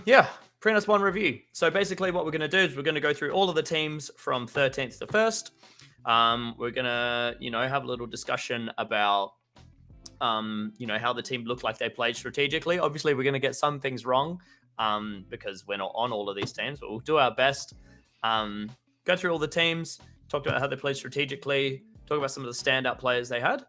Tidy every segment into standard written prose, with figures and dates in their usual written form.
Yeah, Prenups 1 review. So basically what we're going to do is we're going to go through all of the teams from 13th to 1st. We're going to, have a little discussion about, how the team looked like they played strategically. Obviously, we're going to get some things wrong because we're not on all of these teams, but we'll do our best. Go through all the teams, talk about how they played strategically, talk about some of the standout players they had.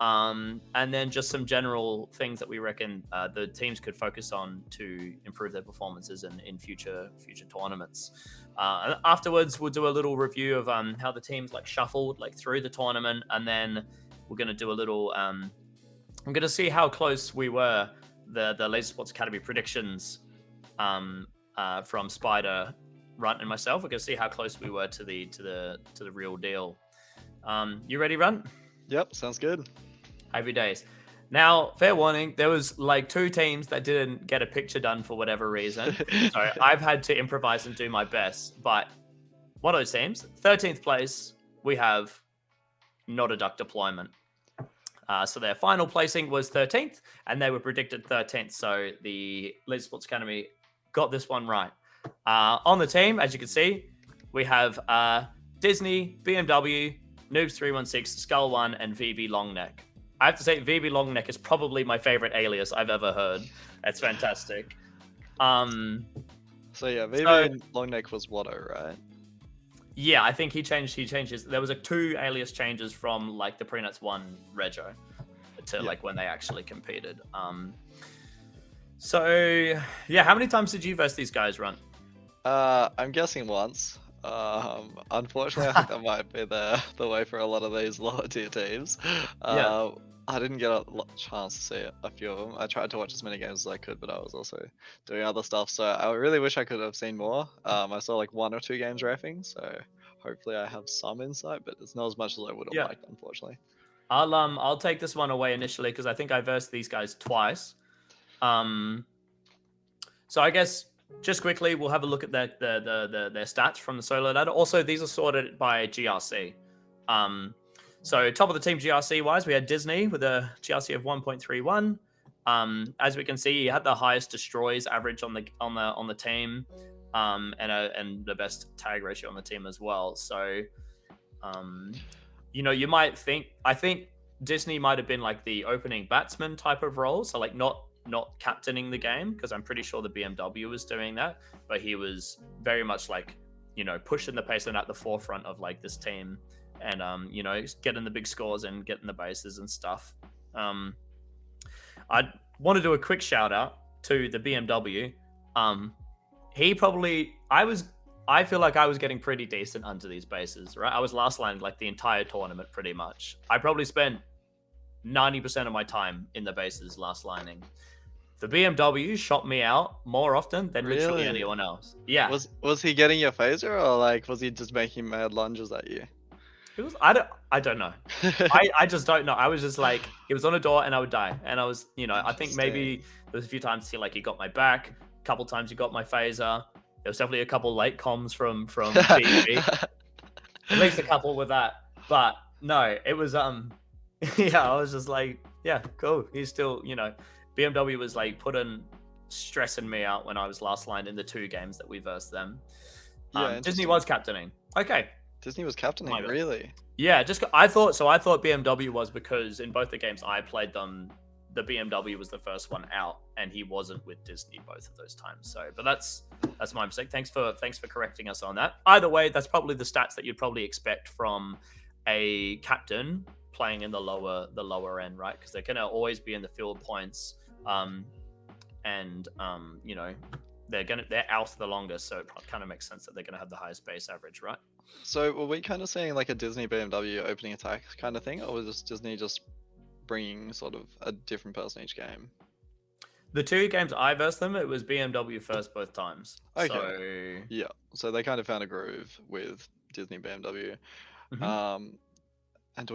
And then just some general things that we reckon the teams could focus on to improve their performances in future tournaments. And afterwards, we'll do a little review of how the teams shuffled through the tournament, and then we're going to do a little. I'm going to see how close we were. The Laser Sports Academy predictions from Spider, Runt, and myself. We're going to see how close we were to the real deal. You ready, Runt? Yep, sounds good. Happy days. Now, fair warning, there was 2 teams that didn't get a picture done for whatever reason. So I've had to improvise and do my best. But one of those teams, 13th place, we have Not a Duck Deployment. So their final placing was 13th, and they were predicted 13th. So the Laser Sports Academy got this one right. On the team, as you can see, we have Disney, BMW, Noobs316, Skull1, and VB Longneck. I have to say, VB Longneck is probably my favorite alias I've ever heard. It's fantastic. So yeah, VB Longneck was Watto, right? Yeah, I think he changed his. There was 2 alias changes from the Prenups 1 Rego to when they actually competed. So yeah, how many times did you verse these guys, Run? I'm guessing once. Unfortunately, I think that might be the way for a lot of these lower tier teams. I didn't get a chance to see a few of them. I tried to watch as many games as I could, but I was also doing other stuff. So I really wish I could have seen more. I saw 1 or 2 games reffing, so hopefully I have some insight, but it's not as much as I would have liked, unfortunately. I'll take this one away initially because I think I versed these guys twice. So I guess just quickly we'll have a look at their stats from the solo ladder. Also, these are sorted by GRC. So top of the team GRC wise, we had Disney with a GRC of 1.31. As we can see, he had the highest destroys average on the team, and the best tag ratio on the team as well. So, you might think, I think Disney might have been the opening batsman type of role, so not captaining the game, because I'm pretty sure the BMW was doing that, but he was very much pushing the pace and at the forefront of this team. And getting the big scores and getting the bases and stuff. I want to do a quick shout out to the BMW. I feel like I was getting pretty decent under these bases, right? I was last line the entire tournament pretty much. I probably spent 90% of my time in the bases last lining. The BMW shot me out more often than literally anyone else. Yeah. Was he getting your phaser, or was he just making mad lunges at you? It was, I don't know. I just don't know. I was just it was on a door and I would die. And I was, I think maybe there was a few times he got my back. A couple times he got my phaser. There was definitely a couple late comms from BB. At least a couple with that. But no, it was yeah, I was just yeah, cool. He's still, BMW was putting stressing me out when I was last line in the 2 games that we versed them. Disney was captaining. Okay. Disney was captaining, really? Yeah, I thought BMW was, because in both the games I played them, the BMW was the first one out, and he wasn't with Disney both of those times. So, but that's my mistake. Thanks for correcting us on that. Either way, that's probably the stats that you'd probably expect from a captain playing in the lower end, right? Because they're gonna always be in the field points, and they're out the longest, so it kind of makes sense that they're gonna have the highest base average, right? So were we kind of seeing a Disney BMW opening attack kind of thing, or was Disney just bringing sort of a different person each game? The 2 games I versed them, it was BMW first both times. Okay. So... yeah, so they kind of found a groove with Disney BMW. Mm-hmm. And do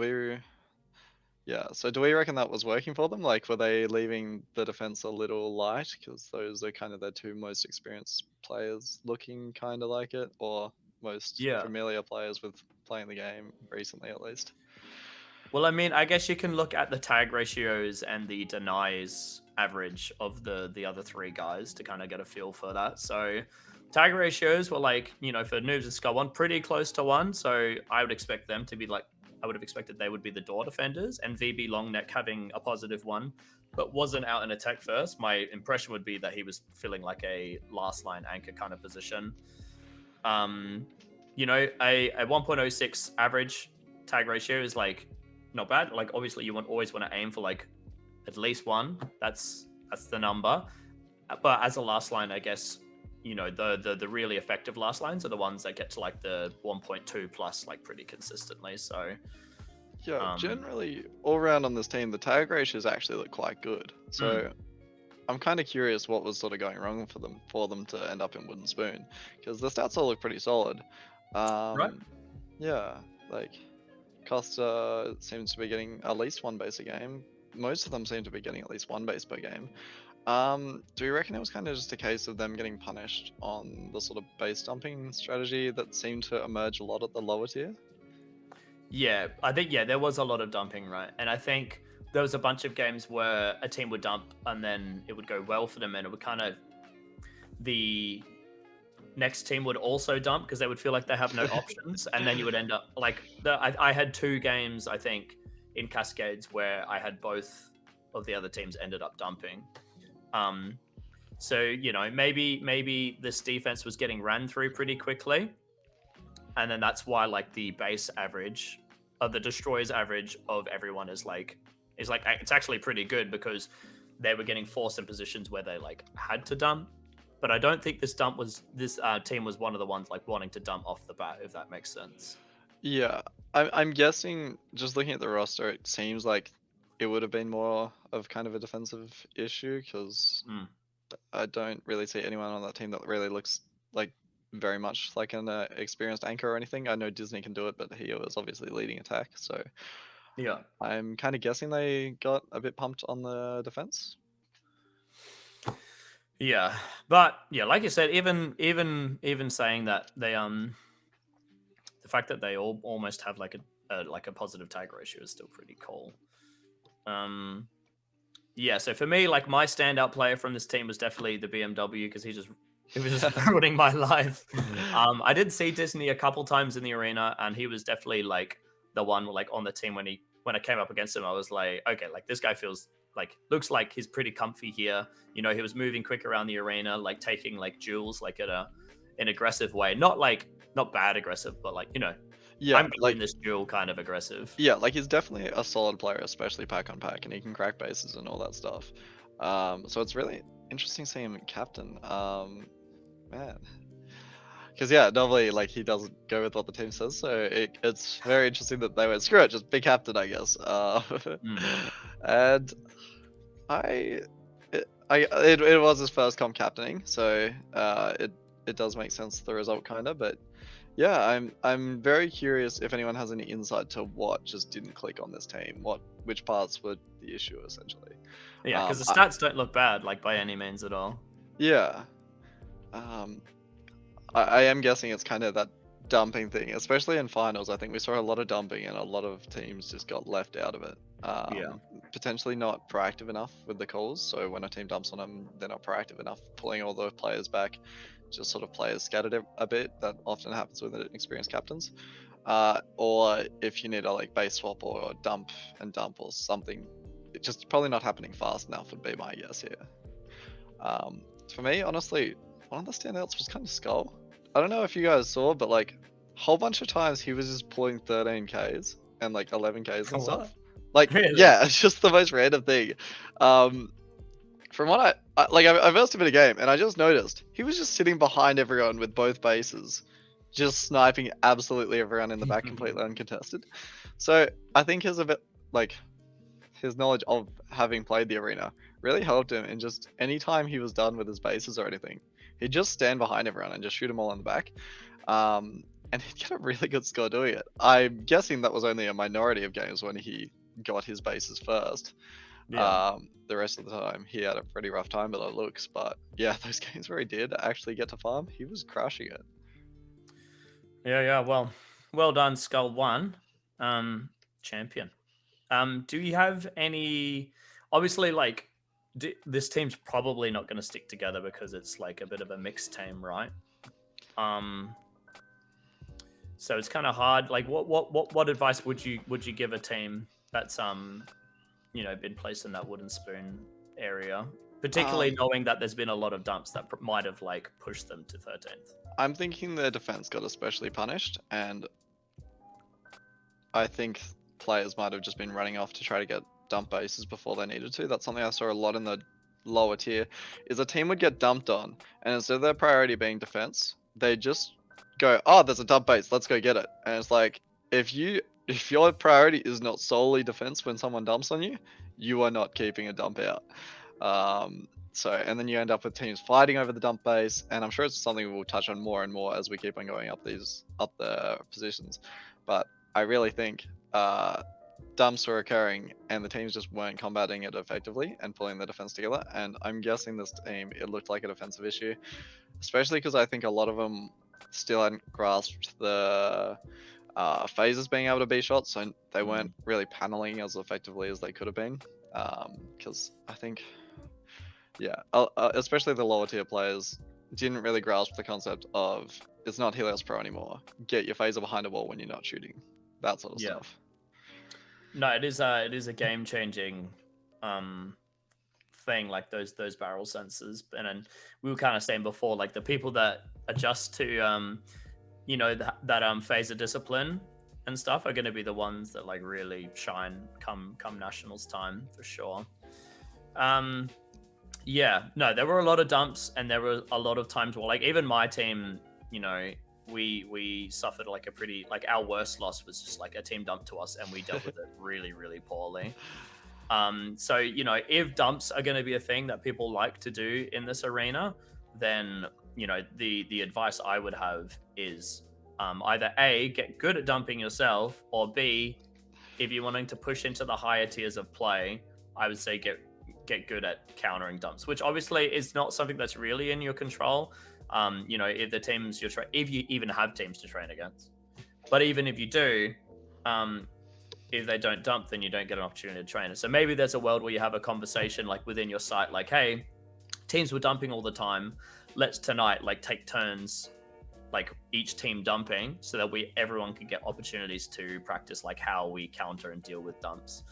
we reckon that was working for them? Were they leaving the defense a little light because those are kind of their 2 most experienced players looking kind of like it, or most familiar players with playing the game recently, at least? Well, I mean, I guess you can look at the tag ratios and the denies average of the other three guys to kind of get a feel for that. So tag ratios were like, for Noobs and Skull One, pretty close to one. So I would expect them to be like, I would have expected they would be the door defenders, and VB Longneck having a positive one, but wasn't out in attack first. My impression would be that he was feeling like a last line anchor kind of position. A 1.06 average tag ratio is like not bad. Like obviously you always want to aim for like at least one. That's the number. But as a last line, I guess the really effective last lines are the ones that get to like the 1.2 plus like pretty consistently. So yeah, generally all around on this team, the tag ratios actually look quite good. So I'm kind of curious what was sort of going wrong for them to end up in Wooden Spoon, because the stats all look pretty solid. Right. Yeah, like Costa seems to be getting at least one base a game. Most of them seem to be getting at least one base per game. Do you reckon it was kind of just a case of them getting punished on the sort of base dumping strategy that seemed to emerge a lot at the lower tier? Yeah, I think there was a lot of dumping, right? And I think there was a bunch of games where a team would dump and then it would go well for them, and it would kind of the next team would also dump because they would feel like they have no options, and then you would end up like I had 2 games I think in Cascades where I had both of the other teams ended up dumping. So maybe this defense was getting ran through pretty quickly, and then that's why like the base average of the destroyers average of everyone is it's actually pretty good because they were getting forced in positions where they like had to dump. But I don't think this team was one of the ones like wanting to dump off the bat, if that makes sense. Yeah, I'm guessing just looking at the roster, it seems like it would have been more of kind of a defensive issue, because I don't really see anyone on that team that really looks like very much like an experienced anchor or anything. I know Disney can do it, but he was obviously leading attack, so Yeah. I'm kind of guessing they got a bit pumped on the defense. Yeah, but yeah, like you said, even saying that they the fact that they all almost have like a positive tag ratio is still pretty cool. Yeah, so for me, like my standout player from this team was definitely the BMW because he was just ruining my life. I did see Disney a couple times in the arena, and he was definitely like the one like on the team when I came up against him. I was like, okay, like this guy feels like looks like he's pretty comfy here. He was moving quick around the arena, like taking like duels like at an aggressive way, not bad aggressive, but like Yeah, I'm like in this duel kind of aggressive. yeah, like he's definitely a solid player, especially pack on pack, and he can crack bases and all that stuff. So it's really interesting seeing him captain. Man, because yeah, normally like he doesn't go with what the team says, so it's very interesting that they went screw it, just be captain, I guess. And it was his first comp captaining, so it does make sense the result kind of, but yeah, I'm very curious if anyone has any insight to what just didn't click on this team, which parts were the issue essentially. Yeah, because the stats don't look bad like by any means at all. Yeah. I am guessing it's kind of that dumping thing, especially in finals. I think we saw a lot of dumping and a lot of teams just got left out of it. Yeah. Potentially not proactive enough with the calls. So when a team dumps on them, they're not proactive enough, pulling all the players back. Just sort of players scattered a bit. That often happens with experienced captains. Or if you need a like base swap or dump and dump or something, it's just probably not happening fast enough would be my guess here. For me, honestly, one of the standouts was kind of Skull. I don't know if you guys saw, but like a whole bunch of times he was just pulling 13Ks and like 11Ks and stuff. Like, Really? yeah, it's just the most random thing. From what I versed him in a game, and I just noticed he was just sitting behind everyone with both bases, just sniping absolutely everyone in the back, completely uncontested. So I think his knowledge of having played the arena really helped him in just any time he was done with his bases or anything, he'd just stand behind everyone and just shoot them all in the back. And he'd get a really good score doing it. I'm guessing that was only a minority of games when he got his bases first. Yeah. The rest of the time he had a pretty rough time by the looks, but yeah, those games where he did actually get to farm, he was crushing it. Yeah. Well done, Skull One, champion. Do you have any? Obviously, like this team's probably not going to stick together because it's like a bit of a mixed team, right? So it's kind of hard. Like, what advice would you give a team that's been placed in that wooden spoon area, particularly knowing that there's been a lot of dumps that might have like pushed them to 13th? I'm thinking their defense got especially punished, and I think players might have just been running off to try to get dump bases before they needed to. That's something I saw a lot in the lower tier, is a team would get dumped on, and instead of their priority being defense, they just go, oh, there's a dump base, let's go get it. And it's like, if your priority is not solely defense when someone dumps on you, you are not keeping a dump out. And then you end up with teams fighting over the dump base, and I'm sure it's something we'll touch on more and more as we keep on going up the positions. But I really think dumps were occurring, and the teams just weren't combating it effectively and pulling the defense together. And I'm guessing this team, it looked like a defensive issue, especially because I think a lot of them still hadn't grasped the phases being able to be shot, so they weren't really paneling as effectively as they could have been. Because I think, especially the lower tier players didn't really grasp the concept of it's not Helios Pro anymore. Get your phaser behind a wall when you're not shooting, that sort of stuff. No, it is a game changing thing, like those barrel sensors. And then we were kind of saying before, like the people that adjust to that phaser discipline and stuff are going to be the ones that like really shine come nationals time for sure. There were a lot of dumps, and there were a lot of times where like even my team, we suffered like a pretty, like our worst loss was just like a team dump to us, and we dealt with it really, really poorly. So if dumps are going to be a thing that people like to do in this arena, then the advice I would have is either A, get good at dumping yourself, or B, if you're wanting to push into the higher tiers of play, I would say get good at countering dumps, which obviously is not something that's really in your control. If the teams if you even have teams to train against, but even if you do, if they don't dump, then you don't get an opportunity to train it. So maybe there's a world where you have a conversation like within your site, like, hey, teams were dumping all the time. Let's tonight like take turns, like each team dumping, so that everyone can get opportunities to practice like how we counter and deal with dumps.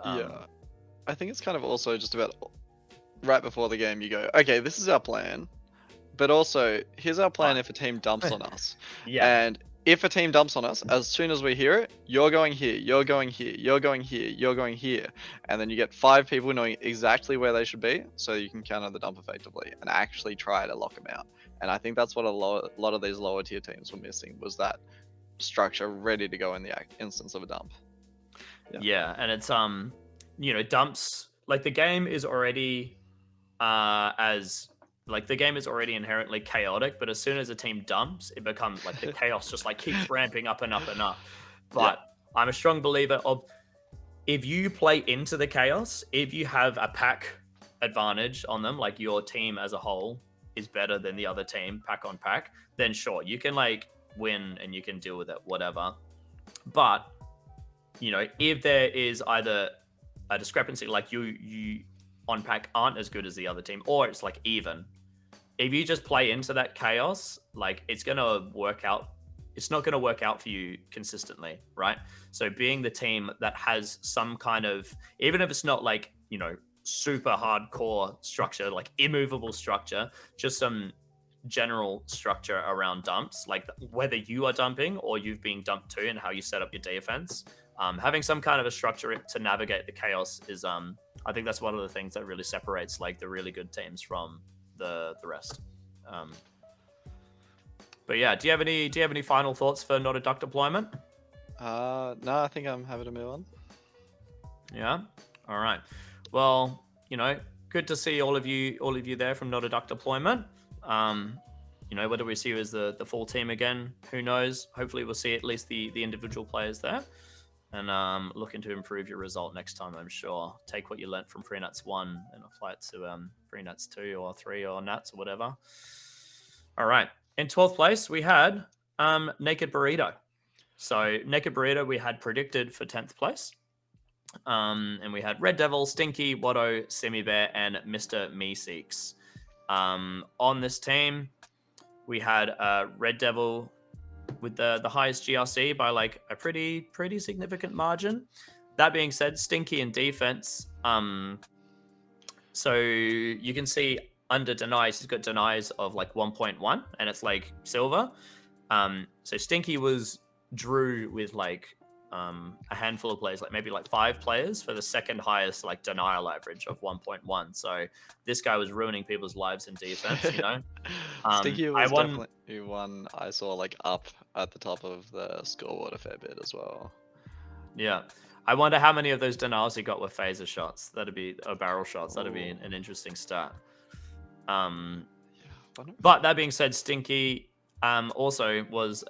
I think it's kind of also just about right before the game you go, okay, this is our plan, but also here's our plan if a team dumps on us. And if a team dumps on us, as soon as we hear it, you're going here, you're going here, you're going here, you're going here. And then you get 5 people knowing exactly where they should be, so you can counter the dump effectively and actually try to lock them out. And I think that's what a lot of these lower tier teams were missing, was that structure ready to go in the instance of a dump. And it's dumps, like the game is already the game is already inherently chaotic, but as soon as a team dumps, it becomes like the chaos just like keeps ramping up and up and up. But I'm a strong believer of, if you play into the chaos, if you have a pack advantage on them, like your team as a whole is better than the other team pack on pack, then sure, you can like win and you can deal with it, whatever. But if there is either a discrepancy, like you on pack aren't as good as the other team, or it's like even, if you just play into that chaos, like it's not going to work out for you consistently, right? So being the team that has some kind of, even if it's not like super hardcore structure, like immovable structure, just some general structure around dumps, like whether you are dumping or you've been dumped to, and how you set up your defense, having some kind of a structure to navigate the chaos is I think that's one of the things that really separates like the really good teams from the rest. But yeah, do you have any final thoughts for not a duck deployment? No, I think I'm happy to move on. Yeah. All right. Well, good to see all of you there from Not a Duck Deployment. Whether we see you as the full team again, who knows? Hopefully we'll see at least the individual players there. And looking to improve your result next time, I'm sure. Take what you learnt from Freenats 1 and apply it to Freenats 2 or 3 or Nats or whatever. All right. In 12th place, we had Naked Burrito. So Naked Burrito we had predicted for 10th place. And we had Red Devil, Stinky, Watto, Semi Bear, and Mr. Meeseeks. On this team, we had Red Devil with the highest GRC by like a pretty significant margin. That being said, Stinky in defense. So you can see under denies, he's got denies of like 1.1, and it's like silver. So Stinky was drew with like a handful of players, like maybe like 5 players for the second highest like denial average of 1.1. So this guy was ruining people's lives in defense, you know. Stinky I was won. definitely one I saw like up at the top of the scoreboard a fair bit as well. Yeah. I wonder how many of those denials he got were phaser shots. That'd be barrel shots. That'd be an interesting stat. But that being said, Stinky also was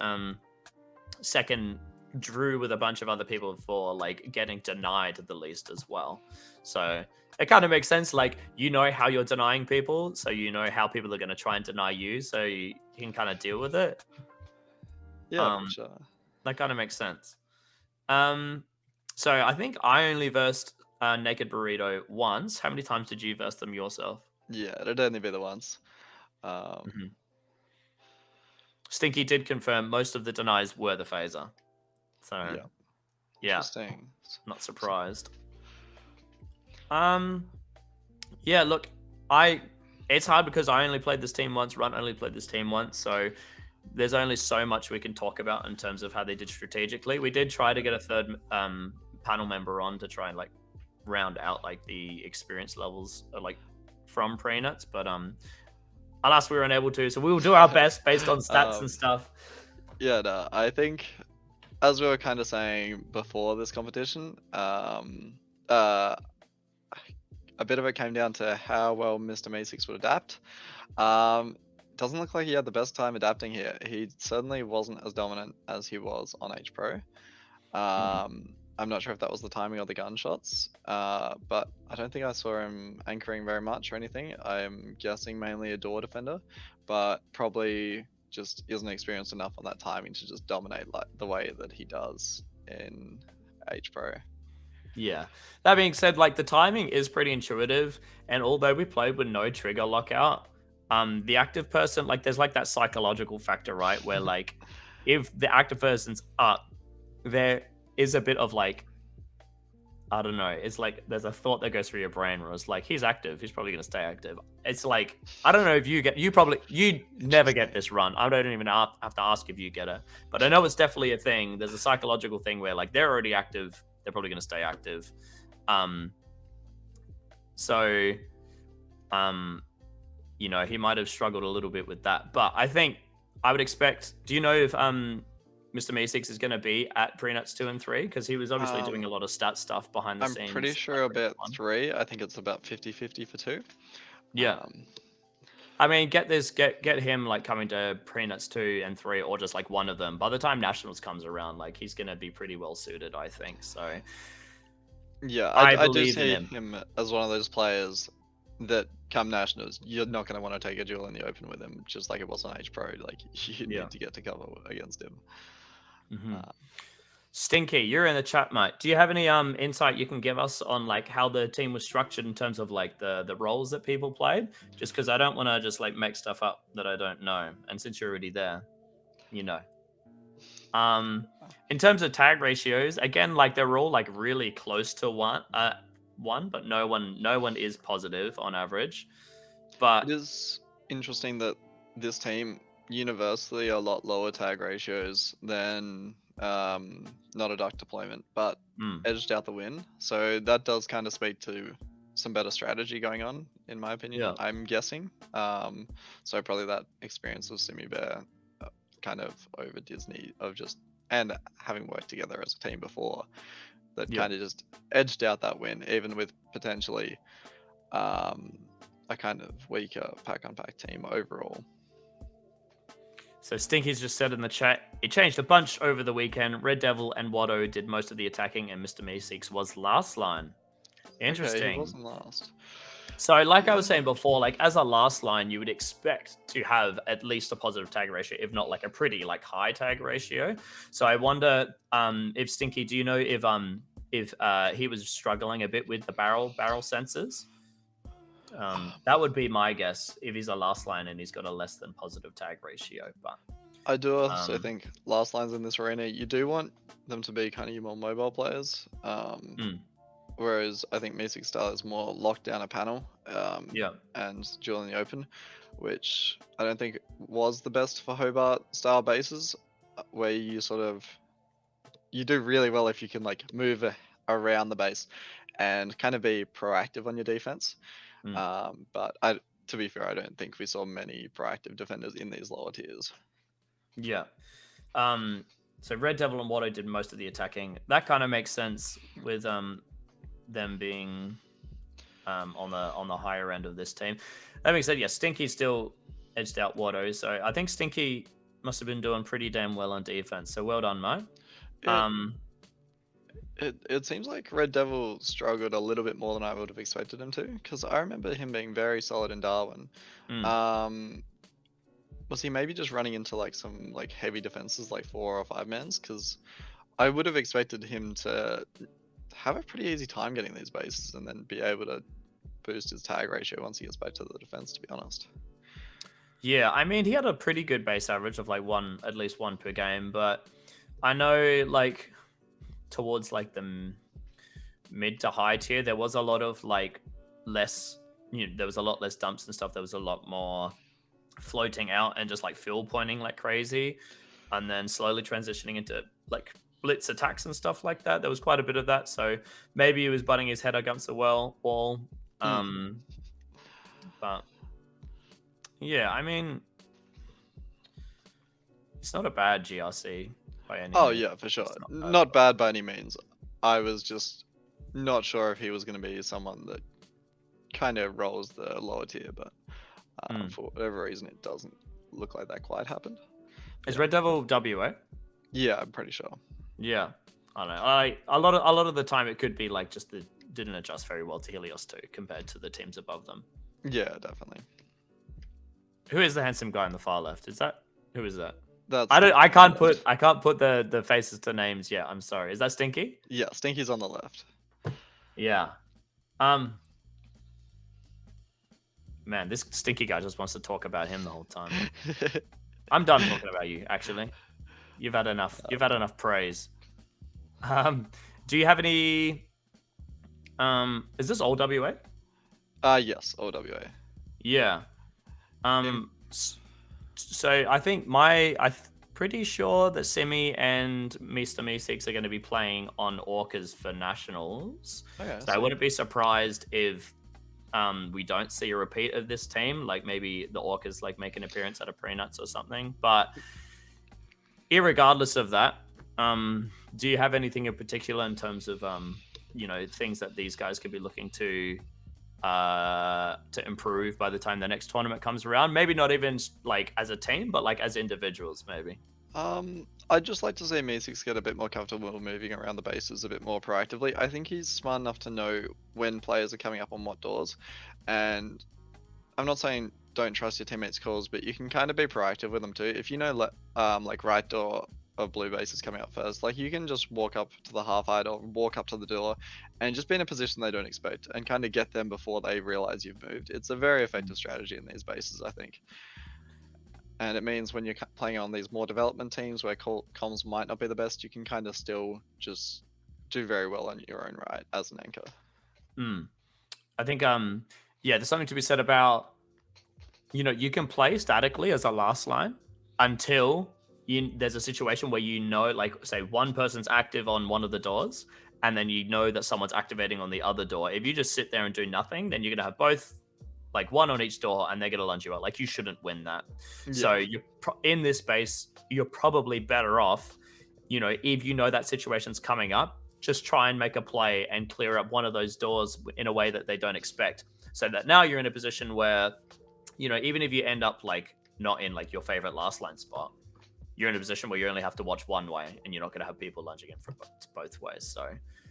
second, drew with a bunch of other people for like getting denied the least as well. So it kind of makes sense. Like, you know how you're denying people, so you know how people are going to try and deny you, so you can kind of deal with it. Yeah, for sure. That kind of makes sense. So I think I only versed Naked Burrito once. How many times did you verse them yourself? Yeah, it'd only be the once. Stinky did confirm most of the denies were the phaser. So yeah, interesting. Not surprised. Yeah, look, it's hard because I only played this team once. Runt only played this team once, so there's only so much we can talk about in terms of how they did strategically. We did try to get a third panel member on to try and like round out like the experience levels like from prenuts, but alas, we were unable to. So we will do our best based on stats and stuff. Yeah, no, I think as we were kind of saying before this competition, a bit of it came down to how well Mr. Meeseeks would adapt. Doesn't look like he had the best time adapting here. He certainly wasn't as dominant as he was on H Pro. I'm not sure if that was the timing or the gunshots, but I don't think I saw him anchoring very much or anything. I'm guessing mainly a door defender, but probably just isn't experienced enough on that timing to just dominate like the way that he does in H Pro. Yeah. That being said, like the timing is pretty intuitive, and although we played with no trigger lockout, the active person, like there's like that psychological factor, right? Where like if the active person's up, there is a bit of like, I don't know, it's like there's a thought that goes through your brain where it's like, he's active, he's probably gonna stay active. It's like, I don't know if you never get this run. I don't even have to ask if you get it, but I know it's definitely a thing. There's a psychological thing where like they're already active, they're probably gonna stay active. You know, he might have struggled a little bit with that, but I think I would expect. Do you know if Mr. Meeseeks is going to be at prenuts 2 and 3? Because he was obviously doing a lot of stat stuff behind the scenes. I'm pretty sure about 3. I think it's about 50-50 for 2. Yeah. I mean, get him like coming to prenuts 2 and 3, or just like one of them. By the time nationals comes around, like he's going to be pretty well suited, I think. So yeah, I do see him as one of those players that come nationals, you're not going to want to take a duel in the open with him, just like it was on H Pro. Like you need to get to cover against him. Stinky, you're in the chat, mate. Do you have any insight you can give us on like how the team was structured in terms of like the roles that people played? Just because I don't want to just like make stuff up that I don't know. And since you're already there, you know. In terms of tag ratios, again, like they're all like really close to one, but no one is positive on average. But it is interesting that this team universally a lot lower tag ratios than not a duck deployment, but edged out the win. So that does kind of speak to some better strategy going on, in my opinion. I'm guessing. So probably that experience with Simi Bear kind of over Disney of just, and having worked together as a team before, that kind of just edged out that win, even with potentially a kind of weaker pack-on-pack team overall. So Stinky's just said in the chat, it changed a bunch over the weekend. Red Devil and Watto did most of the attacking, and Mr. Meeseeks was last line. Interesting. Okay, he wasn't last. So like I was saying before, like as a last line, you would expect to have at least a positive tag ratio, if not like a pretty like high tag ratio. So I wonder if Stinky, do you know if if he was struggling a bit with the barrel sensors. That would be my guess if he's a last line and he's got a less than positive tag ratio. But I do also think last lines in this arena, you do want them to be kind of your more mobile players. Whereas I think Mystic style is more locked down a panel and duel in the open, which I don't think was the best for Hobart style bases, where you you do really well if you can like move around the base and kind of be proactive on your defense. But to be fair, I don't think we saw many proactive defenders in these lower tiers. Yeah. So Red Devil and Watto did most of the attacking. That kind of makes sense with them being on the higher end of this team. That being said, yeah, Stinky still edged out Watto. So I think Stinky must have been doing pretty damn well on defense. So well done, Mo. It seems like Red Devil struggled a little bit more than I would have expected him to, because I remember him being very solid in Darwin. Was he maybe just running into like some like heavy defenses, like 4 or 5 mans? Because I would have expected him to have a pretty easy time getting these bases and then be able to boost his tag ratio once he gets back to the defense, to be honest. Yeah, I mean, he had a pretty good base average of like at least one per game, but I know like towards like the mid to high tier, there was a lot of like less, there was a lot less dumps and stuff. There was a lot more floating out and just like fill pointing like crazy, and then slowly transitioning into like blitz attacks and stuff like that. There was quite a bit of that, so maybe he was butting his head against the wall. But yeah, I mean, it's not a bad GRC by any means. Yeah, for sure. Not bad by any means. I was just not sure if he was going to be someone that kind of rolls the lower tier, but for whatever reason, it doesn't look like that quite happened. Is Red Devil WA? Yeah, I'm pretty sure. Yeah, I don't know. A lot of the time it could be like just didn't adjust very well to Helios 2 compared to the teams above them. Yeah, definitely. Who is the handsome guy on the far left? Who is that? That's I can't put the faces to names yet. I'm sorry. Is that Stinky? Yeah, Stinky's on the left. Yeah. Man, this Stinky guy just wants to talk about him the whole time. I'm done talking about you, actually. You've had enough. You've had enough praise. Do you have any? Is this all WA? Yes, OWA. Yeah. So I think I'm pretty sure that Simi and Mr. Meeseeks are going to be playing on Orcas for Nationals. Okay, so I wouldn't be surprised if we don't see a repeat of this team. Like maybe the Orcas like make an appearance at a pre-nuts or something. But irregardless of that, do you have anything in particular in terms of things that these guys could be looking to improve by the time the next tournament comes around? Maybe not even like as a team, but like as individuals, maybe. I'd just like to see Meeseeks get a bit more comfortable moving around the bases a bit more proactively. I think he's smart enough to know when players are coming up on what doors, and I'm not saying don't trust your teammates' calls, but you can kind of be proactive with them too. If you know like right door of blue base is coming up first, like you can just walk up to the half-hide or walk up to the door and just be in a position they don't expect and kind of get them before they realize you've moved. It's a very effective strategy in these bases, I think. And it means when you're playing on these more development teams where comms might not be the best, you can kind of still just do very well on your own right as an anchor. I think there's something to be said about you can play statically as a last line until there's a situation where like say one person's active on one of the doors and then that someone's activating on the other door. If you just sit there and do nothing, then you're gonna have both like one on each door and they're gonna lunge you out. Like you shouldn't win that. Yeah. So you're in this space, you're probably better off if that situation's coming up, just try and make a play and clear up one of those doors in a way that they don't expect, so that now you're in a position where even if you end up like not in like your favorite last line spot, you're in a position where you only have to watch one way and you're not going to have people lunging in from both ways. So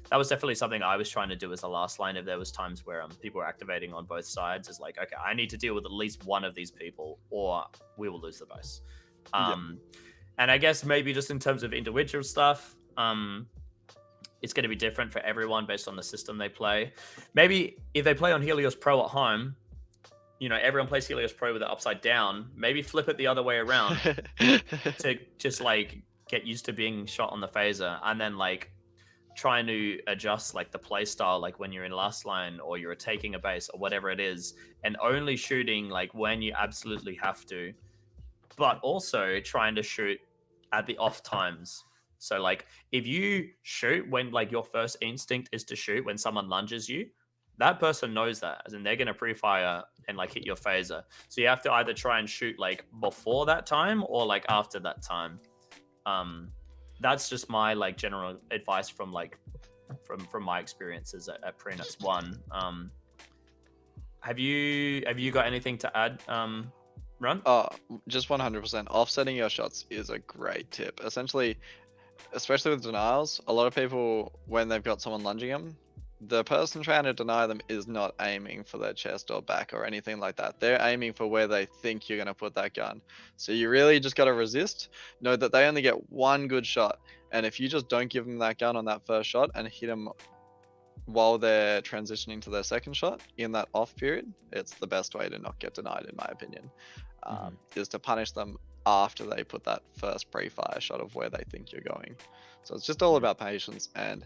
that was definitely something I was trying to do as a last line. If there was times where people were activating on both sides, is like, okay, I need to deal with at least one of these people or we will lose the base. And I guess maybe just in terms of individual stuff, it's going to be different for everyone based on the system they play. Maybe if they play on Helios Pro at home, you know, everyone plays Helios Pro with it upside down. Maybe flip it the other way around to just like get used to being shot on the phaser, and then like trying to adjust like the play style, like when you're in last line or you're taking a base or whatever it is, and only shooting like when you absolutely have to, but also trying to shoot at the off times. So like if you shoot when like your first instinct is to shoot when someone lunges you, that person knows that, as in they're gonna pre-fire and like hit your phaser. So you have to either try and shoot like before that time or like after that time. That's just my like general advice from like from my experiences at Prenuts One. Have you got anything to add, Run? Just 100%. Offsetting your shots is a great tip. Essentially, especially with denials, a lot of people, when they've got someone lunging them, the person trying to deny them is not aiming for their chest or back or anything like that. They're aiming for where they think you're going to put that gun. So you really just got to resist. Know that they only get one good shot. And if you just don't give them that gun on that first shot and hit them while they're transitioning to their second shot in that off period, it's the best way to not get denied, in my opinion, is to punish them after they put that first pre-fire shot of where they think you're going. So it's just all about patience and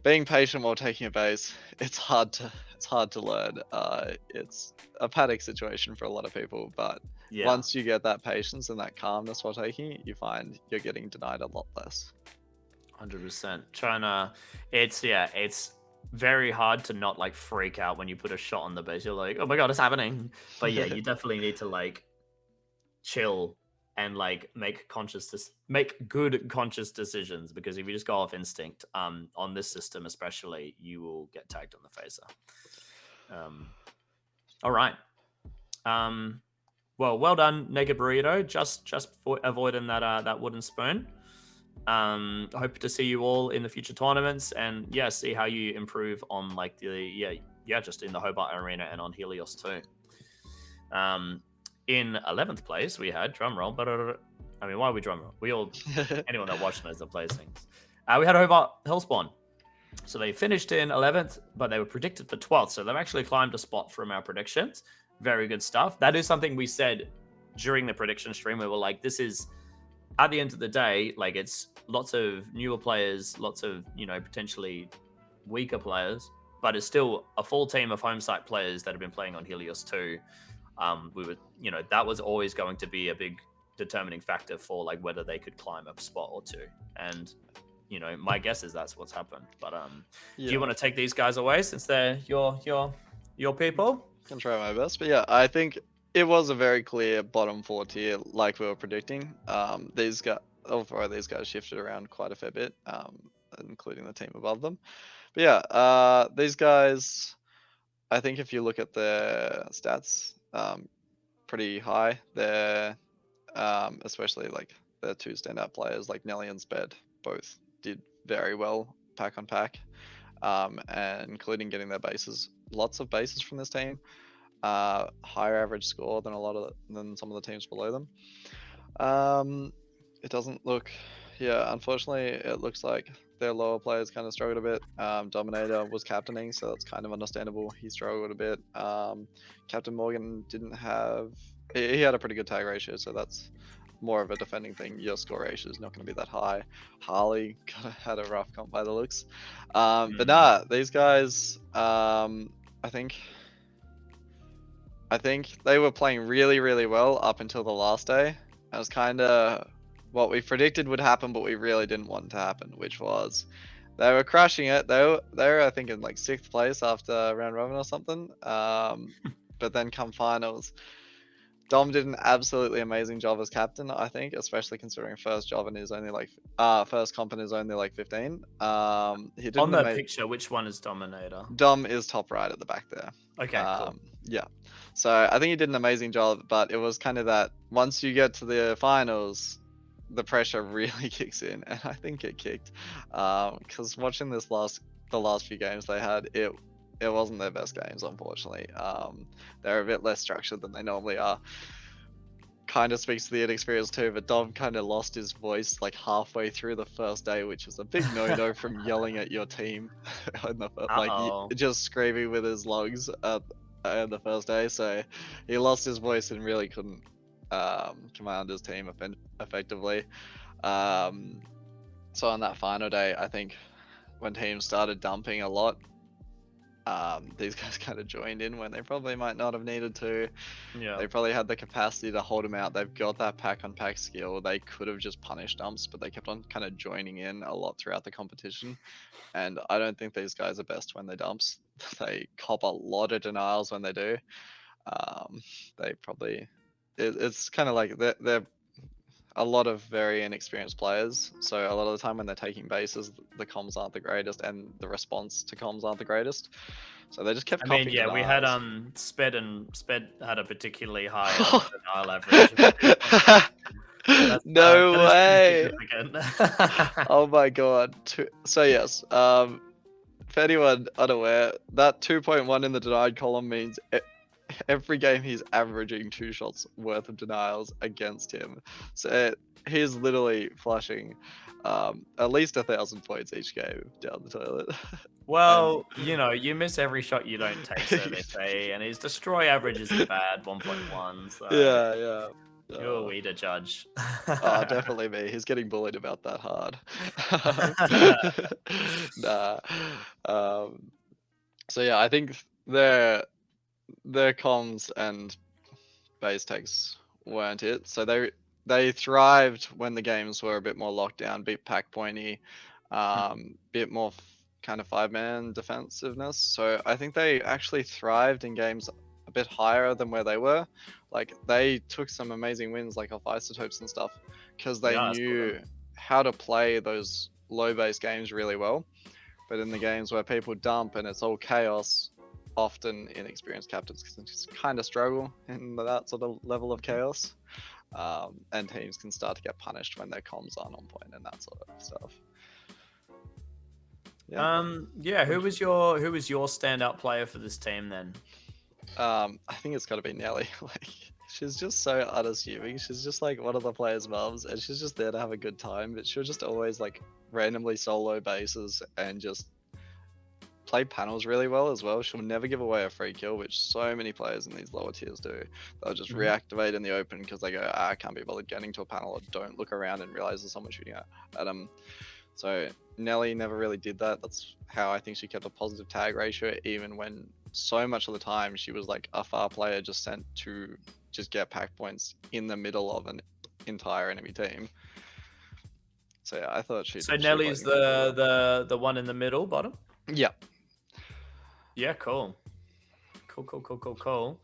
being patient while taking a base. It's hard to learn. It's a panic situation for a lot of people, but once you get that patience and that calmness while taking it, you find you're getting denied a lot less. 100%. It's very hard to not like freak out when you put a shot on the base. You're like, oh my god, it's happening. But yeah, you definitely need to like chill and like make good conscious decisions, because if you just go off instinct, on this system especially, you will get tagged on the phaser. All right. Well done, Naked Burrito. Just for avoiding that wooden spoon. Hope to see you all in the future tournaments, and see how you improve on like just in the Hobart Arena and on Helios too. In 11th place, we had drumroll, but I mean, why are we drumroll? We all, anyone that watched knows that plays things. We had Hobart Hellspawn. So they finished in 11th, but they were predicted for 12th. So they've actually climbed a spot from our predictions. Very good stuff. That is something we said during the prediction stream. We were like, this is, at the end of the day, like it's lots of newer players, lots of, potentially weaker players, but it's still a full team of home site players that have been playing on Helios 2. We were, that was always going to be a big determining factor for like whether they could climb a spot or two. And, my guess is that's what's happened. But do you want to take these guys away since they're your people? I can try my best, but I think it was a very clear bottom 4 tier, like we were predicting. These guys shifted around quite a fair bit, including the team above them. But these guys, I think if you look at their stats, pretty high. They're especially like their two standout players, like Nelly and Sped, both did very well pack on pack, and including getting their bases, lots of bases from this team. Higher average score than than some of the teams below them. It doesn't look, unfortunately, it looks like their lower players kind of struggled a bit. Dominator was captaining, so that's kind of understandable. He struggled a bit. Captain Morgan didn't have, he had a pretty good tag ratio, so that's more of a defending thing. Your score ratio is not going to be that high. Harley had a rough comp by the looks. But these guys, I think they were playing really, really well up until the last day. It was kind of what we predicted would happen, but we really didn't want to happen, which was they were crushing it. They were I think in like 6th place after round robin or something. But then come finals, Dom did an absolutely amazing job as captain, I think, especially considering first comp is only like 15. He did on that picture, which one is Dominator? Dom is top right at the back there. Okay, cool. Yeah. So I think he did an amazing job, but it was kind of that once you get to the finals, the pressure really kicks in, and I think it kicked. Because watching the last few games they had, it wasn't their best games, unfortunately. They're a bit less structured than they normally are. kind of speaks to the inexperience too, but Dom kind of lost his voice like halfway through the first day, which is a big no-no from yelling at your team, Uh-oh. just screaming with his lungs at the first day. So he lost his voice and really couldn't command his team effectively. So on that final day, I think when teams started dumping a lot, these guys kind of joined in when they probably might not have needed to. Yeah. They probably had the capacity to hold them out. They've got that pack-on-pack skill. They could have just punished dumps, but they kept on kind of joining in a lot throughout the competition. And I don't think these guys are best when they dumps. They cop a lot of denials when they do. They probably... It's kind of like they're a lot of very inexperienced players, so a lot of the time when they're taking bases, the comms aren't the greatest, and the response to comms aren't the greatest. So they just kept. I mean, copying yeah, we had denials. Sped had a particularly high denial average. No That is way! pretty significant. Oh my god. So yes, for anyone unaware, that 2.1 in the denied column means every game he's averaging 2 shots worth of denials against him. So he's literally flushing at least 1,000 points each game down the toilet. Well, you know, you miss every shot you don't take, so they say, and his destroy average isn't bad, 1.1. So Yeah. who are we to judge? Oh, definitely me. He's getting bullied about that hard. Nah. So yeah, I think their comms and base takes weren't it. So they thrived when the games were a bit more locked down, bit pack pointy, bit more kind of 5-man defensiveness. So I think they actually thrived in games a bit higher than where they were. Like they took some amazing wins like off isotopes and stuff because they Yeah, knew how to play those low base games really well. But in the games where people dump and it's all chaos, often inexperienced captains can just kind of struggle in that sort of level of chaos. And teams can start to get punished when their comms aren't on point and that sort of stuff. Yeah. Who was your standout player for this team then? I think it's got to be Nelly. Like she's just so unassuming. She's just like one of the players' mums, and she's just there to have a good time. But she'll just always like randomly solo bases and just play panels really well as well. She'll never give away a free kill, which so many players in these lower tiers do. They'll just reactivate in the open because they go, I can't be bothered getting to a panel, or don't look around and realize there's someone shooting at them. So Nelly never really did that. That's how I think she kept a positive tag ratio, even when so much of the time she was like a far player just sent to just get pack points in the middle of an entire enemy team. So yeah, I thought she. So Nelly's the one in the middle, bottom. Yeah. Yeah, cool. Well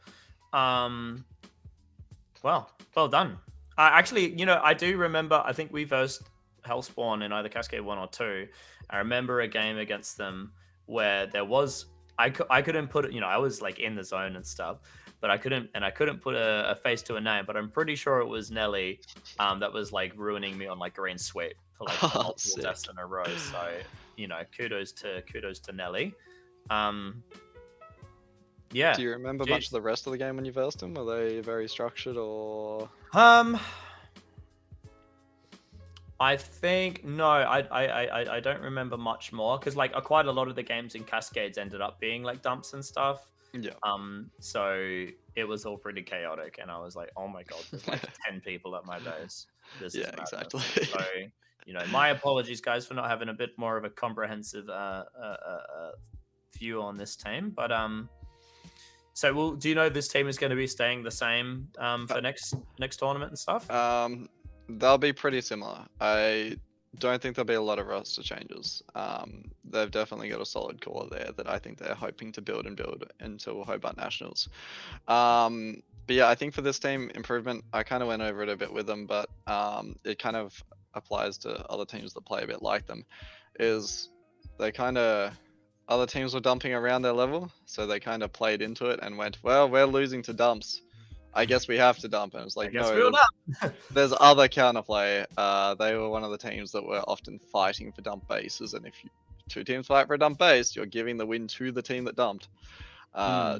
done. Actually, you know, I do remember. I think we versed Hellspawn in either Cascade 1 or 2. I remember a game against them where there was I couldn't put it. You know, I was like in the zone and stuff, but I couldn't put a face to a name. But I'm pretty sure it was Nelly that was like ruining me on like green sweep for like multiple deaths in a row. So you know, kudos to Nelly. Yeah. Do you remember much of the rest of the game when you versed them? Were they very structured or? I think no, I don't remember much more because like quite a lot of the games in Cascades ended up being like dumps and stuff. Yeah. So it was all pretty chaotic, and I was like, oh my god, there's like 10 people at my base. This is madness. Exactly. So you know, my apologies, guys, for not having a bit more of a comprehensive view on this team, but so do you know this team is going to be staying the same for next tournament and stuff? They'll be pretty similar. I don't think there'll be a lot of roster changes. They've definitely got a solid core there that I think they're hoping to build until Hobart Nationals. But yeah, I think for this team improvement, I kind of went over it a bit with them, but it kind of applies to other teams that play a bit like them. Is they kind of other teams were dumping around their level, so they kind of played into it and went, well, we're losing to dumps. I guess we have to dump. And it's like, no, there's other counterplay. They were one of the teams that were often fighting for dump bases, and if two teams fight for a dump base, you're giving the win to the team that dumped.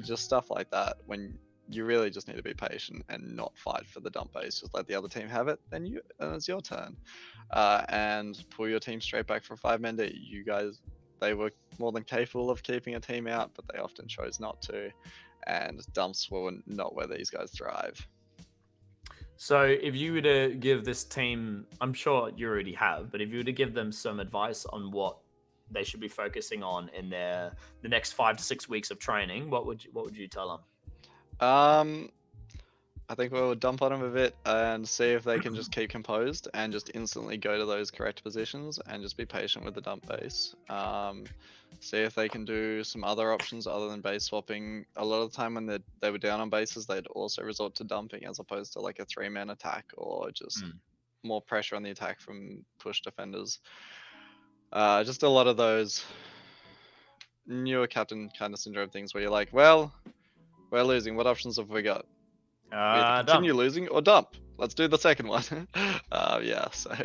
Just stuff like that. When you really just need to be patient and not fight for the dump base. Just let the other team have it, then it's your turn. And pull your team straight back for 5-man D. You guys, they were more than capable of keeping a team out, but they often chose not to. And dumps were not where these guys thrive. So if you were to give this team, I'm sure you already have, but if you were to give them some advice on what they should be focusing on in the next 5 to 6 weeks of training, what would you tell them? I think we'll dump on them a bit and see if they can just keep composed and just instantly go to those correct positions and just be patient with the dump base. See if they can do some other options other than base swapping. A lot of the time when they were down on bases, they'd also resort to dumping as opposed to like a 3-man attack or just more pressure on the attack from push defenders. Just a lot of those newer captain kind of syndrome things where you're like, well, we're losing. What options have we got? We either continue losing or dump. Let's do the second one. Yeah, so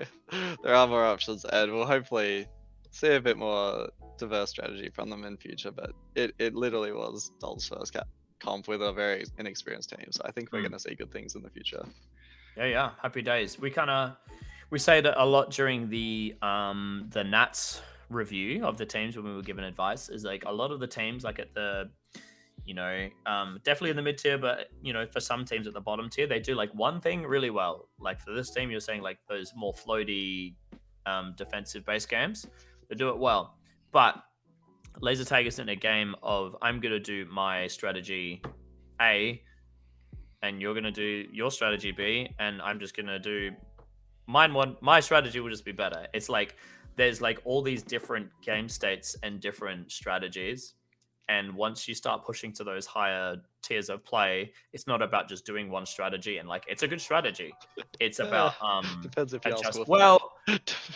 there are more options, and we'll hopefully see a bit more diverse strategy from them in future. But it literally was Dol's first comp with a very inexperienced team, so I think we're going to see good things in the future. Yeah, happy days. We say that a lot during the Nats review of the teams when we were given advice. Is like a lot of the teams, like at the definitely in the mid tier, but for some teams at the bottom tier, they do like one thing really well. Like for this team, you're saying like those more floaty defensive base games, they do it well. But laser tag is in a game of I'm gonna do my strategy A, and you're gonna do your strategy B, and I'm just gonna do mine. My strategy will just be better. It's like there's like all these different game states and different strategies. And once you start pushing to those higher tiers of play, it's not about just doing one strategy and like it's a good strategy. It's about depends if you ask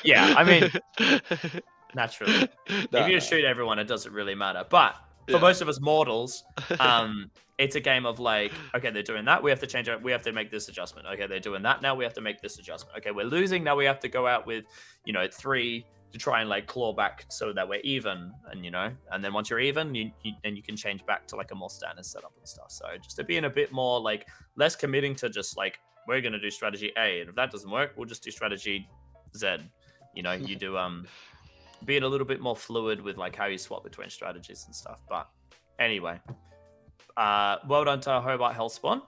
yeah, I mean naturally. If you shoot everyone, it doesn't really matter. But for most of us mortals, it's a game of like, okay, they're doing that, we have to change it, we have to make this adjustment. Okay, they're doing that now, we have to make this adjustment. Okay, we're losing now, we have to go out with 3 to try and like claw back so that we're even, and then once you're even, you can change back to like a more standard setup and stuff. So just to be in a bit more like less committing to just like we're gonna do strategy A, and if that doesn't work, we'll just do strategy Z. You do being a little bit more fluid with like how you swap between strategies and stuff. But anyway, well done to Hobart Hellspawn.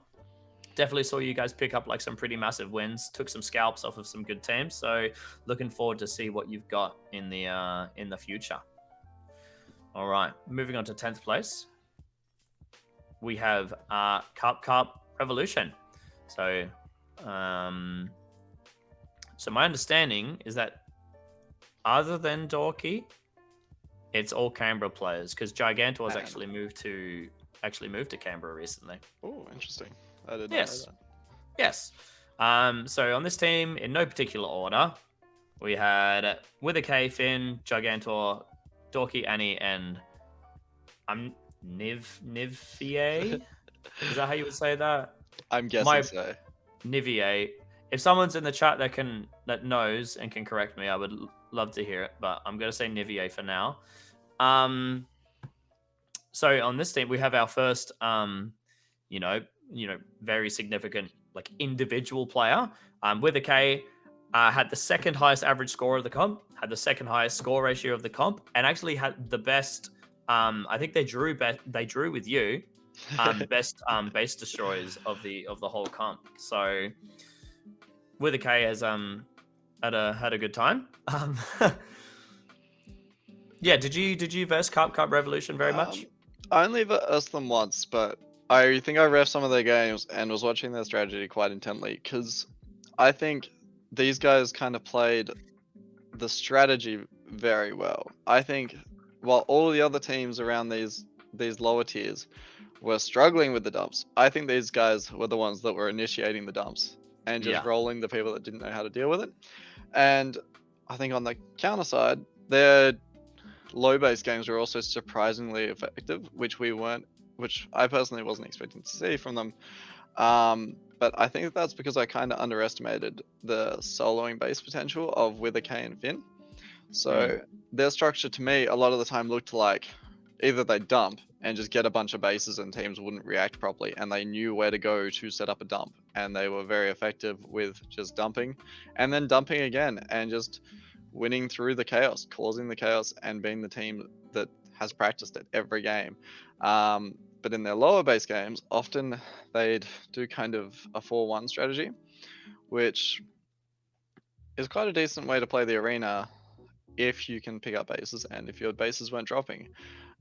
Definitely saw you guys pick up like some pretty massive wins, took some scalps off of some good teams. So looking forward to see what you've got in the future. All right, moving on to 10th place. We have Carp Revolution. So my understanding is that other than Dorky, it's all Canberra players because Gigantor's actually moved to Canberra recently. Oh, interesting. I didn't know that. Yes. So on this team, in no particular order, we had With a K, Finn, Gigantor, Dorky, Annie, and Nivier. Is that how you would say that? I'm guessing so. Nivier. If someone's in the chat that knows and can correct me, I would love to hear it. But I'm gonna say Nivier for now. So on this team, we have our first, very significant like individual player. With a K, had the second highest average score of the comp, had the second highest score ratio of the comp, and actually had the best. I think they drew with you, best base destroyers of the whole comp. So With a K has had a good time. Yeah, did you verse Carp Revolution very much? I only versed them once, but I think I ref some of their games and was watching their strategy quite intently because I think these guys kind of played the strategy very well. I think while all the other teams around these lower tiers were struggling with the dumps, I think these guys were the ones that were initiating the dumps and just rolling the people that didn't know how to deal with it. And I think on the counter side, their low base games were also surprisingly effective, which I personally wasn't expecting to see from them. But I think that's because I kind of underestimated the soloing base potential of With a K and Finn. So their structure to me a lot of the time looked like either they'd dump and just get a bunch of bases and teams wouldn't react properly, and they knew where to go to set up a dump, and they were very effective with just dumping and then dumping again and just winning through the chaos, causing the chaos, and being the team that has practiced it every game. But in their lower base games, often they'd do kind of a 4-1 strategy, which is quite a decent way to play the arena if you can pick up bases and if your bases weren't dropping.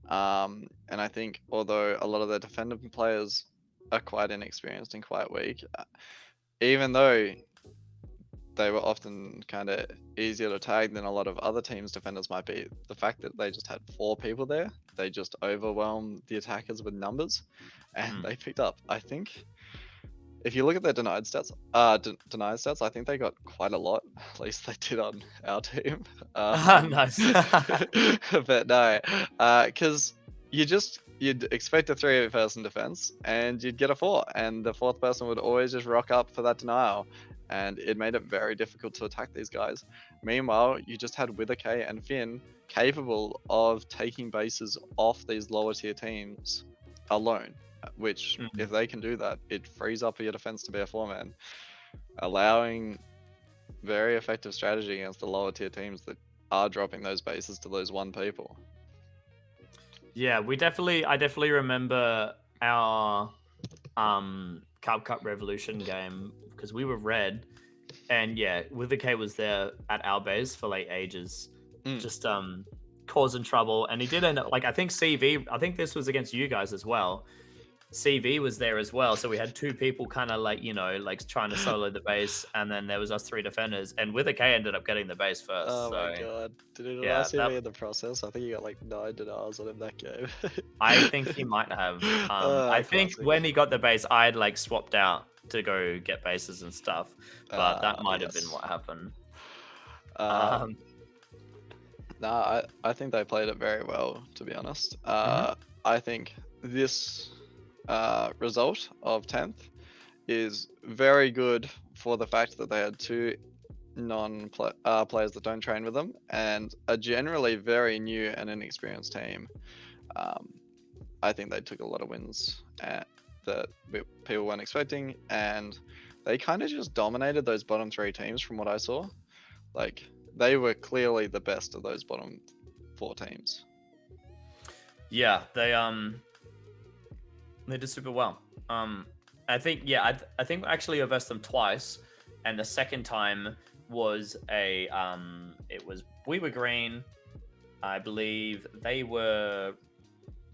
And I think although a lot of the defensive players are quite inexperienced and quite weak, even though they were often kind of easier to tag than a lot of other teams' defenders might be, the fact that they just had 4 people there, they just overwhelmed the attackers with numbers, and they picked up, I think, if you look at their denied stats, I think they got quite a lot. At least they did on our team. Nice. But no, because you'd expect a 3-person defense, and you'd get a 4, and the 4th person would always just rock up for that denial, and it made it very difficult to attack these guys. Meanwhile, you just had Wither K and Finn capable of taking bases off these lower tier teams alone. Which, if they can do that, it frees up your defense to be a 4-man, allowing very effective strategy against the lower tier teams that are dropping those bases to those 1 people. Yeah, I definitely remember our Carp Cup Revolution game because we were red, and yeah, Wither K was there at our base for like ages, just causing trouble, and he did end up, like, I think this was against you guys as well. CV was there as well, so we had 2 people kind of like, like trying to solo the base, and then there was us 3 defenders, and Wither K ended up getting the base first. Oh my god, did it last CV in the process? I think he got like 9 denials on him that game. I think he might have. I think when he got the base, I had like swapped out to go get bases and stuff, but that might have been what happened. Nah, I think they played it very well, to be honest. I think this result of 10th is very good for the fact that they had 2 players that don't train with them and a generally very new and inexperienced team. I think they took a lot of wins that people weren't expecting, and they kind of just dominated those bottom 3 teams from what I saw. Like, they were clearly the best of those bottom 4 teams. Yeah, they did super well. I think I think actually I versed them twice, and the second time was we were green, I believe they were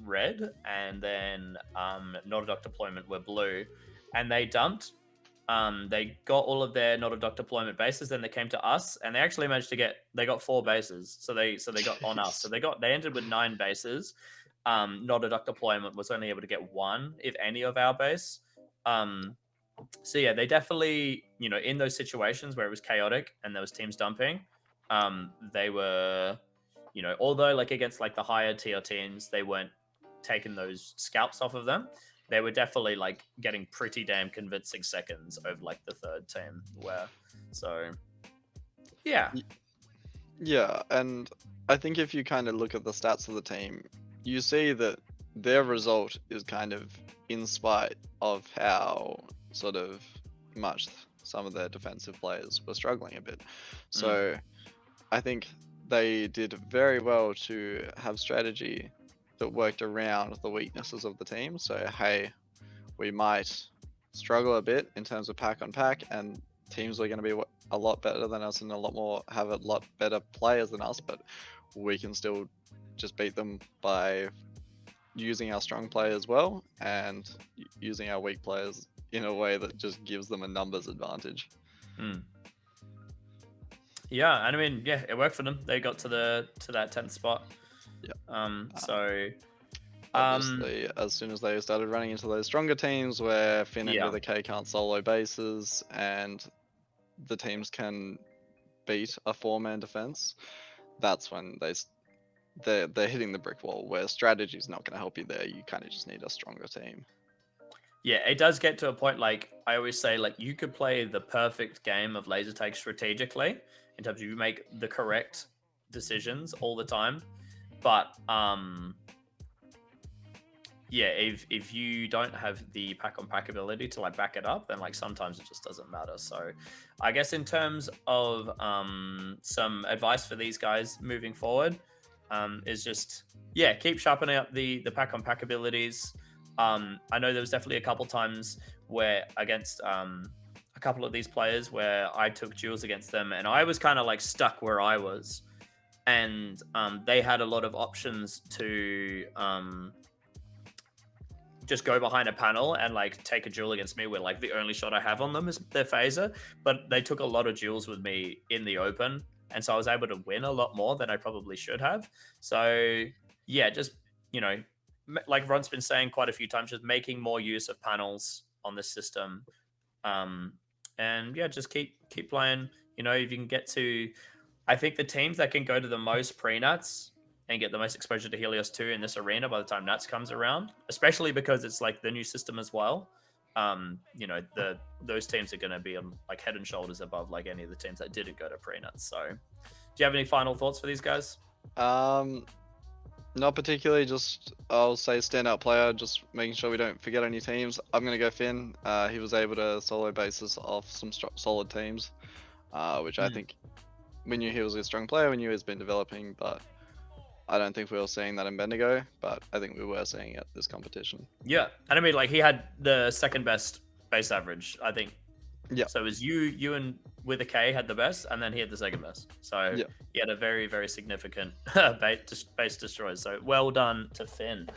red, and then Not a Doc Deployment were blue, and they dumped. They got all of their Not a Doc Deployment bases, then they came to us, and they actually managed to they got 4 bases, so they got on us, so they ended with 9 bases. Not a Doc Deployment was only able to get 1, if any, of our base. So yeah, they definitely, in those situations where it was chaotic and there was teams dumping, they were, although like against like the higher tier teams, they weren't taking those scalps off of them. They were definitely like getting pretty damn convincing seconds over like the 3rd team so yeah. Yeah, and I think if you kind of look at the stats of the team, you see that their result is kind of in spite of how sort of much some of their defensive players were struggling a bit. So I think they did very well to have strategy that worked around the weaknesses of the team. So, hey, we might struggle a bit in terms of pack on pack, and teams are going to be a lot better than us and have a lot better players than us, but we can still just beat them by using our strong players well and using our weak players in a way that just gives them a numbers advantage. Yeah, and I mean, yeah, it worked for them. They got to that 10th spot. Yeah. So obviously, as soon as they started running into those stronger teams where Finn and Wither K can't solo bases and the teams can beat a 4-man defense, that's when they're hitting the brick wall where strategy is not going to help you there. You kind of just need a stronger team. Yeah, it does get to a point, like I always say, like you could play the perfect game of laser tag strategically in terms of you make the correct decisions all the time, but yeah, if you don't have the pack on pack ability to like back it up, then like sometimes it just doesn't matter. So I guess in terms of some advice for these guys moving forward, is just yeah, keep sharpening up the pack on pack abilities. I know there was definitely a couple times where against a couple of these players where I took duels against them and I was kind of like stuck where I was, and they had a lot of options to just go behind a panel and like take a duel against me where like the only shot I have on them is their phaser. But they took a lot of duels with me in the open. And so I was able to win a lot more than I probably should have. So yeah, just, you know, like Ron's been saying quite a few times, just making more use of panels on this system. Um, and yeah, just keep playing. You know, if you can get to, I think the teams that can go to the most pre-nuts and get the most exposure to Helios 2 in this arena by the time Nuts comes around, especially because it's like the new system as well. You know, those teams are going to be on like head and shoulders above like any of the teams that didn't go to pre-nuts. So, do you have any final thoughts for these guys? Not particularly. Just I'll say standout player. Just making sure we don't forget any teams. I'm gonna go Finn. He was able to solo basis off some solid teams, which I think we knew he was a strong player. We knew he's been developing, but I don't think we were seeing that in Bendigo, but I think we were seeing it this competition. Yeah, and I mean, like he had the second base average, I think. Yeah. So it was you and with a K had the best, and then he had the second best. So yeah. He had a very significant base destroy. So well done to Finn.